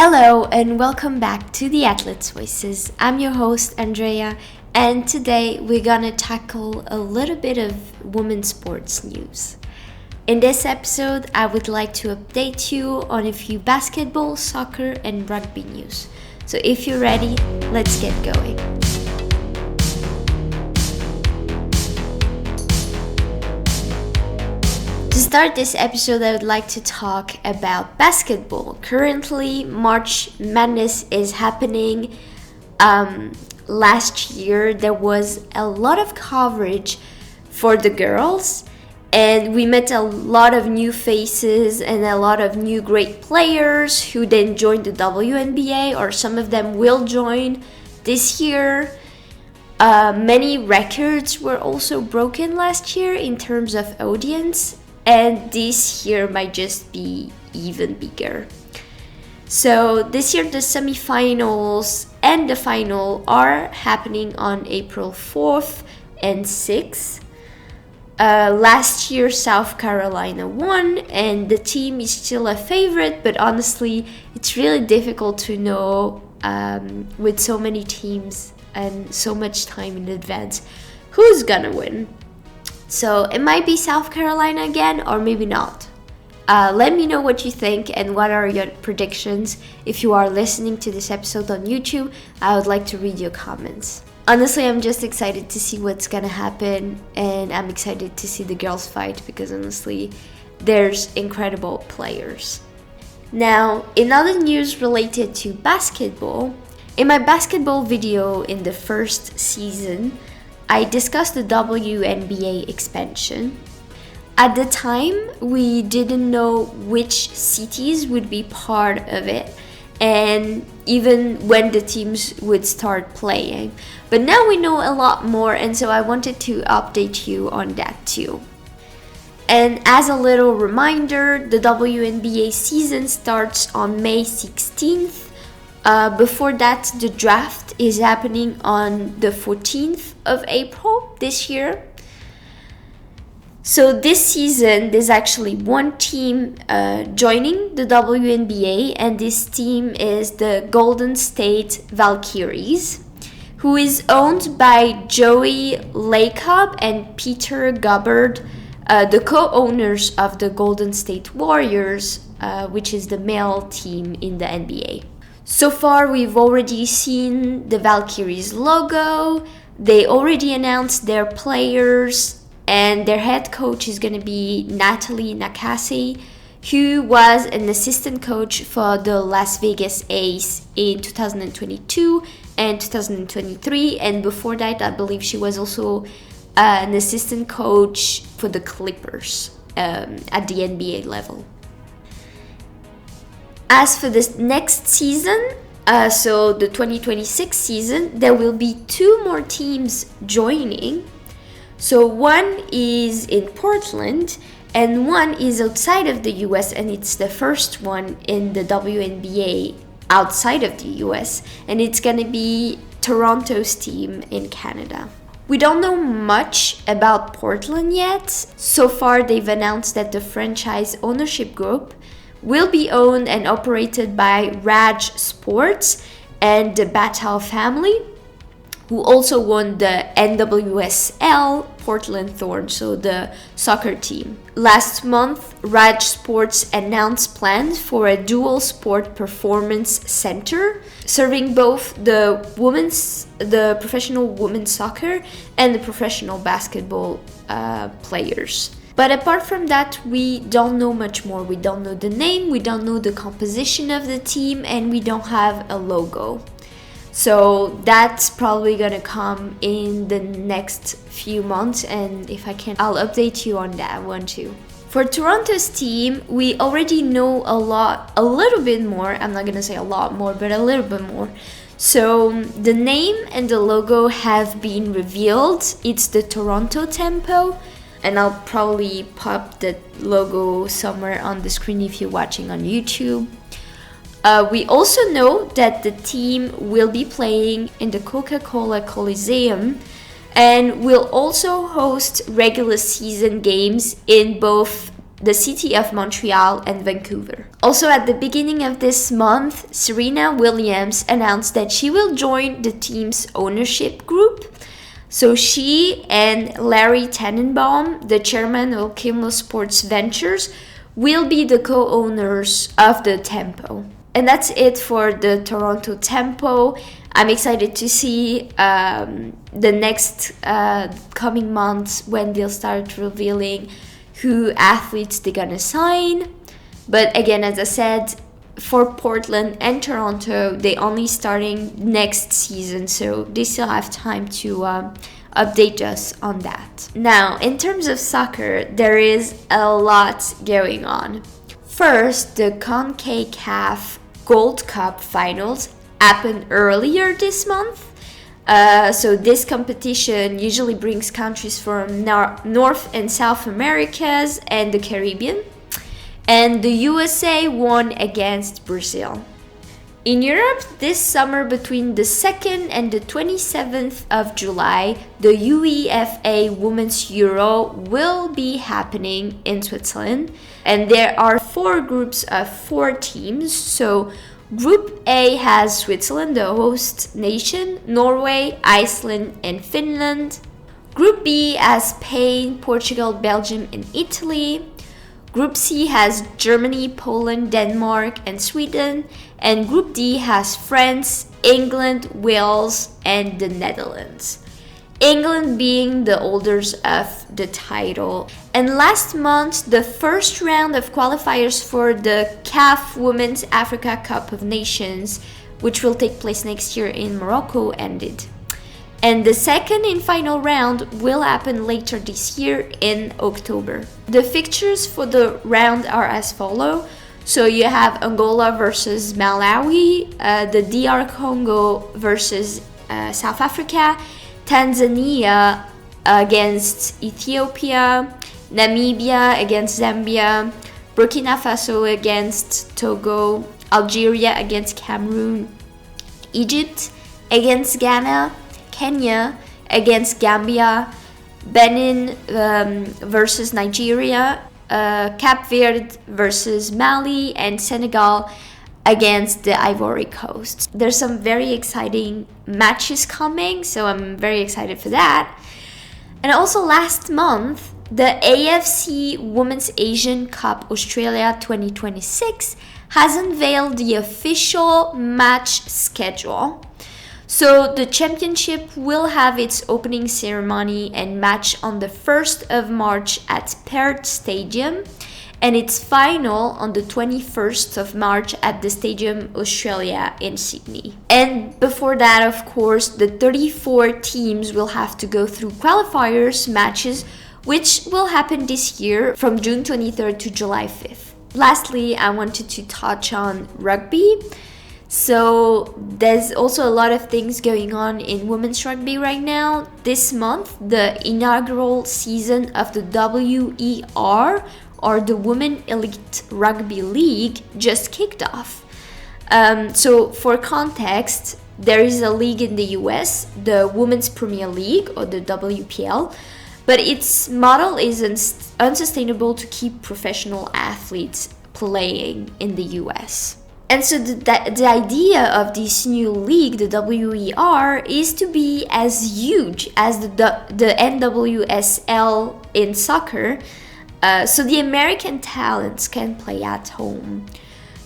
Hello and welcome back to the Athletes Voices. I'm your host Andrea, and today we're gonna tackle a little bit of women's sports news. In this episode, I would like to update you on a few basketball, soccer, and rugby news. So if you're ready, let's get going. To start this episode, I would like to talk about basketball. Currently, March Madness is happening. Last year, there was a lot of coverage for the girls, and we met a lot of new faces and a lot of new great players who then joined the WNBA, or some of them will join this year. Many records were also broken last year in terms of audience. And this year might just be even bigger. So this year the semifinals and the final are happening on April 4th and 6th. Last year South Carolina won, and the team is still a favorite, but honestly it's really difficult to know with so many teams and so much time in advance who's gonna win. So it might be South Carolina again, or maybe not. Let me know what you think and what are your predictions. If you are listening to this episode on YouTube, I would like to read your comments. Honestly, I'm just excited to see what's gonna happen, and I'm excited to see the girls fight because honestly, there's incredible players. Now, in other news related to basketball, in my basketball video in the first season, I discussed the WNBA expansion. At the time, we didn't know which cities would be part of it and even when the teams would start playing. But now we know a lot more, and so I wanted to update you on that too. And as a little reminder, the WNBA season starts on May 16th. Before that, the draft is happening on the 14th of April this year. So this season, there's actually one team joining the WNBA, and this team is the Golden State Valkyries, who is owned by Joey Lacob and Peter Gubbard, the co-owners of the Golden State Warriors, which is the male team in the NBA. So far, we've already seen the Valkyries logo. They already announced their players, and their head coach is going to be Natalie Nakase, who was an assistant coach for the Las Vegas Ace in 2022 and 2023. And before that, I believe she was also an assistant coach for the Clippers at the NBA level. As for this next season, so the 2026 season, there will be two more teams joining. So one is in Portland and one is outside of the US, and it's the first one in the WNBA outside of the US, and it's going to be Toronto's team in Canada. We don't know much about Portland yet. So far, they've announced that the franchise ownership group will be owned and operated by Raj Sports and the Batal family, who also won the NWSL Portland Thorns, so the soccer team. Last month, Raj Sports announced plans for a dual sport performance center serving both the professional women's soccer and the professional basketball players. But apart from that, we don't know much more. We don't know the name, we don't know the composition of the team, and we don't have a logo. So that's probably gonna come in the next few months, and if I can, I'll update you on that one too. For Toronto's team, we already know a little bit more. I'm not gonna say a lot more, but a little bit more. So the name and the logo have been revealed. It's the Toronto Tempo. And I'll probably pop the logo somewhere on the screen if you're watching on YouTube. We also know that the team will be playing in the Coca-Cola Coliseum and will also host regular season games in both the city of Montreal and Vancouver. Also, at the beginning of this month, Serena Williams announced that she will join the team's ownership group. So she and Larry Tannenbaum, the chairman of Okemo Sports Ventures, will be the co-owners of the Tempo. And that's it for the Toronto Tempo. I'm excited to see the next coming months when they'll start revealing who athletes they're gonna sign. But again, as I said, for Portland and Toronto, they only starting next season, so they still have time to update us on that. Now, in terms of soccer, there is a lot going on. First, the CONCACAF Gold Cup finals happened earlier this month. So this competition usually brings countries from North and South Americas and the Caribbean. And the USA won against Brazil. In Europe, this summer between the 2nd and the 27th of July, the UEFA Women's Euro will be happening in Switzerland. And there are 4 groups of 4 teams. So Group A has Switzerland, the host nation, Norway, Iceland, and Finland. Group B has Spain, Portugal, Belgium, and Italy. Group C has Germany, Poland, Denmark, and Sweden. And Group D has France, England, Wales, and the Netherlands. England being the holders of the title. And last month, the first round of qualifiers for the CAF Women's Africa Cup of Nations, which will take place next year in Morocco, ended. And the second and final round will happen later this year in October. The fixtures for the round are as follow. So you have Angola versus Malawi, the DR Congo versus South Africa, Tanzania against Ethiopia, Namibia against Zambia, Burkina Faso against Togo, Algeria against Cameroon, Egypt against Ghana, Kenya against Gambia, Benin versus Nigeria, Cape Verde versus Mali, and Senegal against the Ivory Coast. There's some very exciting matches coming, so I'm very excited for that. And also last month, the AFC Women's Asian Cup Australia 2026 has unveiled the official match schedule. So the championship will have its opening ceremony and match on the 1st of March at Perth Stadium, and its final on the 21st of March at the Stadium Australia in Sydney. And before that, of course, the 34 teams will have to go through qualifiers matches, which will happen this year from June 23rd to July 5th. Lastly, I wanted to touch on rugby. So there's also a lot of things going on in women's rugby right now. This month, the inaugural season of the WER, or the Women Elite Rugby League, just kicked off. So for context, there is a league in the US, the Women's Premier League, or the WPL, but its model is unsustainable to keep professional athletes playing in the US. And so the idea of this new league, the WER, is to be as huge as the NWSL in soccer, so the American talents can play at home.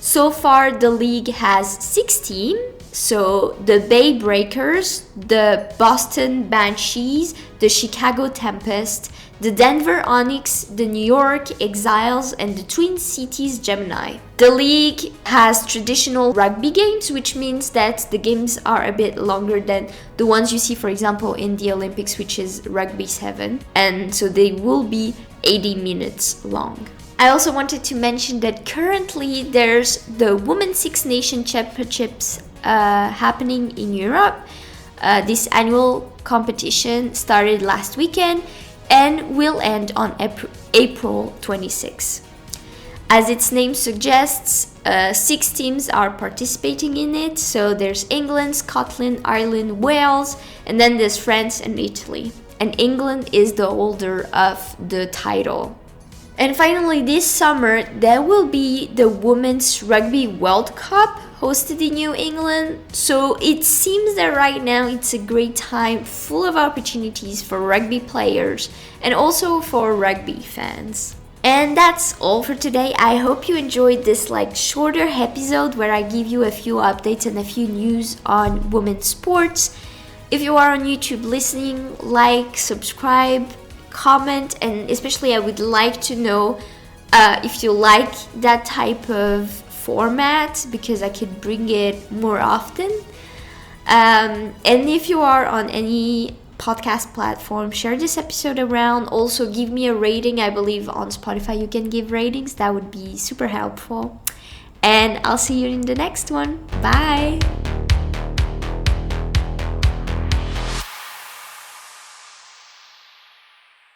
So far, the league has 6 teams. So the Bay Breakers, the Boston Banshees, the Chicago Tempest, the Denver Onyx, the New York Exiles, and the Twin Cities Gemini. The league has traditional rugby games, which means that the games are a bit longer than the ones you see, for example, in the Olympics, which is Rugby 7. And so they will be 80 minutes long. I also wanted to mention that currently there's the Women's Six Nation Championships happening in Europe. This annual competition started last weekend and will end on April 26. As its name suggests, 6 teams are participating in it. So there's England, Scotland, Ireland, Wales, and then there's France and Italy. And England is the holder of the title. And finally, this summer, there will be the Women's Rugby World Cup hosted in New England. So it seems that right now it's a great time full of opportunities for rugby players and also for rugby fans. And that's all for today. I hope you enjoyed this shorter episode where I give you a few updates and a few news on women's sports. If you are on YouTube listening, subscribe, comment, and especially I would like to know if you like that type of format, because I could bring it more often. And if you are on any podcast platform, share this episode around. Also give me a rating. I believe on Spotify you can give ratings. That would be super helpful. And I'll see you in the next one. Bye.